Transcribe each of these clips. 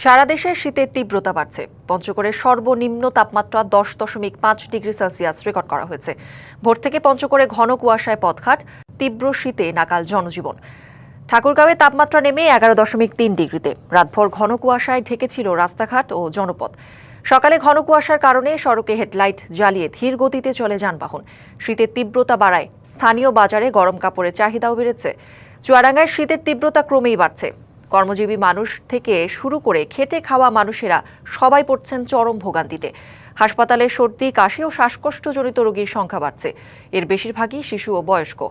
সারা দেশে শীতের তীব্রতা বাড়ছে। পঞ্চগড়ের সর্বনিম্ন তাপমাত্রা 10.5 ডিগ্রি সেলসিয়াস রেকর্ড করা হয়েছে। ভোর থেকে পঞ্চগড়ে ঘন কুয়াশায় পথঘাট, তীব্র শীতে নাকাল জনজীবন। ঠাকুরগাঁওয়ে তাপমাত্রা নেমে 11.3 ডিগ্রিতে। রাতভর ঘন কুয়াশায় ঢেকেছিল রাস্তাঘাট ও জনপথ। সকালে ঘন কুয়াশার কারণে সড়কে হেডলাইট জ্বালিয়ে ধীর গতিতে চলে যানবাহন। শীতের তীব্রতা বাড়ায় স্থানীয় বাজারে গরম কাপড়ের চাহিদাও বেড়েছে। চুয়াডাঙ্গায় শীতের তীব্রতা ক্রমেই বাড়ছে। কর্মজীবী মানুষ থেকে শুরু করে খেটে খাওয়া মানুষেরা সবাই পড়ছেন চরম ভোগান্তিতে। হাসপাতালে সর্দি, কাশি ও শ্বাসকষ্টজনিত রোগীর সংখ্যা বাড়ছে। এর বেশিরভাগই শিশু ও বয়স্ক।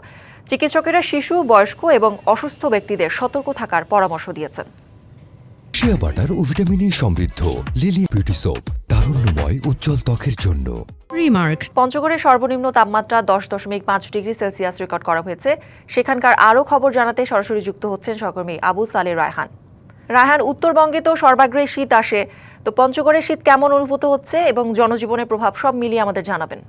চিকিৎসকেরা শিশু, বয়স্ক এবং অসুস্থ ব্যক্তিদের সতর্ক থাকার পরামর্শ দিয়েছেন। শিয়া বাটার ও ভিটামিন সমৃদ্ধ লিলি বিউটি সোপ, তারুণ্যময় উজ্জ্বল ত্বকের জন্য। পঞ্চগড়ের সর্বনিম্ন তাপমাত্রা 10.5 ডিগ্রি সেলসিয়াস রেকর্ড করা হয়েছে। সেখানকার আরও খবর জানাতে সরাসরি যুক্ত হচ্ছেন সহকর্মী আবু সালে রায়হান। রায়হান, উত্তরবঙ্গে তো সর্বাগ্রে শীত আসে, তো পঞ্চগড়ের শীত কেমন অনুভূত হচ্ছে এবং জনজীবনের প্রভাব সব মিলিয়ে আমাদের জানাবেন।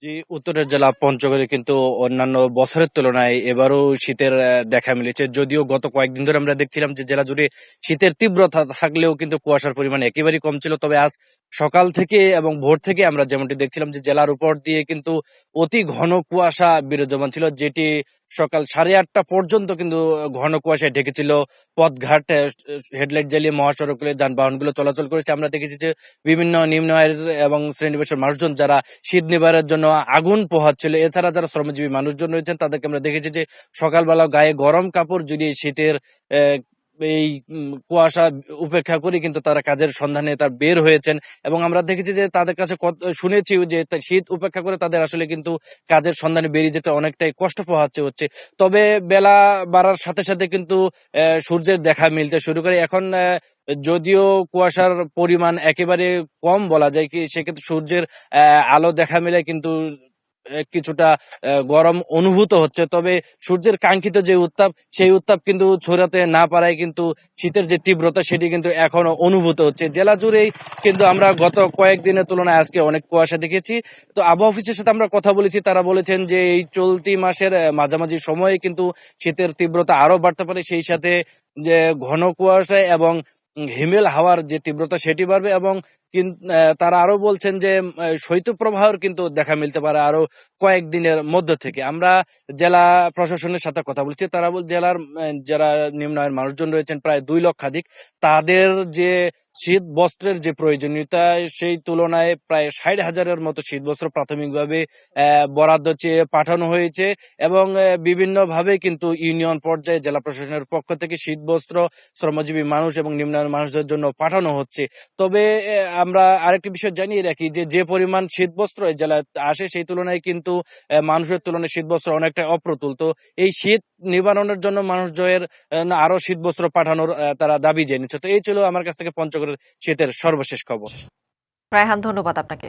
জি, উত্তরের জেলা পঞ্চগড়ে কিন্তু অন্যান্য বছরের তুলনায় এবারও শীতের দেখা মিলেছে। যদিও গত কয়েকদিন ধরে আমরা দেখছিলাম যে জেলা জুড়ে শীতের তীব্রতা থাকলেও কিন্তু কুয়াশার পরিমাণ একেবারেই কম ছিল। তবে আজ সকাল থেকে এবং ভোর থেকে আমরা যেমনটি দেখছিলাম যে জেলার উপর দিয়ে কিন্তু অতি ঘন কুয়াশা বিরাজমান ছিল, যেটি সকাল 8:30 পর্যন্ত কিন্তু ঘন কুয়াশায় ঢেকেছিল পথঘাট। হেডলাইট জ্বালিয়ে মহাসড়কে যানবাহনগুলো চলাচল করেছে। আমরা দেখেছি যে বিভিন্ন নিম্ন আয়ের এবং শ্রেণীপেশার মানুষজন যারা শীত নিবারের জন্য আগুন পোহাচ্ছিল, এছাড়া যারা শ্রমজীবী মানুষজন রয়েছেন তাদেরকে আমরা দেখেছি যে সকালবেলা গায়ে গরম কাপড় জড়িয়ে শীতের এই কুয়াশা উপেক্ষা করে কিন্তু তারা কাজের সন্ধানে তার বের হয়েছেন। এবং আমরা দেখেছি যে তাদের কাছে শুনেছি যে শীত উপেক্ষা করে তাদের আসলে কিন্তু কাজের সন্ধানে বেরিয়ে যেতে অনেকটাই কষ্ট পোহাচ্ছে হচ্ছে। তবে বেলা বাড়ার সাথে সাথে কিন্তু সূর্যের দেখা মিলতে শুরু করে। এখন যদিও কুয়াশার পরিমাণ একেবারে কম বলা যায়, কি সেক্ষেত্রে সূর্যের আলো দেখা মিলে কিন্তু কিছুটা গরম অনুভূত হচ্ছে। তবে সূর্যের কাঙ্ক্ষিত যে উত্তাপ, সেই উত্তাপ কিন্তু ছড়াতে না পারায় কিন্তু শীতের যে তীব্রতা সেটি কিন্তু এখনো অনুভূত হচ্ছে। জেলা জুড়েই কিন্তু আমরা গত কয়েকদিনের তুলনায় আজকে অনেক কুয়াশা দেখেছি। তো আবহাওয়া অফিসের সাথে আমরা কথা বলেছি, তারা বলেছেন যে এই চলতি মাসের মাঝামাঝি সময়ে কিন্তু শীতের তীব্রতা আরো বাড়তে পারে। সেই সাথে যে ঘন কুয়াশা এবং হিমেল হাওয়ার যে তীব্রতা সেটি বাড়বে। এবং তারা আরো বলছেন যে শৈত্যপ্রবাহের কিন্তু দেখা মিলতে পারে আরো কয়েকদিনের মধ্য থেকে। আমরা জেলা প্রশাসনের সাথে কথা বলছি, তারা জেলার যারা নিম্ন আয়ের মানুষজন রয়েছেন প্রায় 2 লক্ষাধিক, তাদের যে শীত বস্ত্রের যে প্রয়োজনীয়তা সেই তুলনায় প্রায় 60,000-এর মতো শীত বস্ত্র প্রাথমিকভাবে বরাদ্দ চেয়ে পাঠানো হয়েছে। এবং বিভিন্ন ভাবে কিন্তু ইউনিয়ন পর্যায়ে জেলা প্রশাসনের পক্ষ থেকে শীত বস্ত্র শ্রমজীবী মানুষ এবং নিম্ন আয়ের মানুষদের জন্য পাঠানো হচ্ছে। তবে আমরা আরেকটি বিষয় জানিয়ে রাখি যে যে পরিমাণ শীত বস্ত্র এই জেলায় আসে সেই তুলনায় কিন্তু মানুষের তুলনায় শীত বস্ত্র অনেকটা অপ্রতুল। তো এই শীত নিবারণের জন্য মানুষজনের আরো শীত বস্ত্র পাঠানোর তারা দাবি জানিয়েছে। তো এই ছিল আমার কাছ থেকে পঞ্চগড়ের শীতের সর্বশেষ খবর। রায়হান, ধন্যবাদ আপনাকে।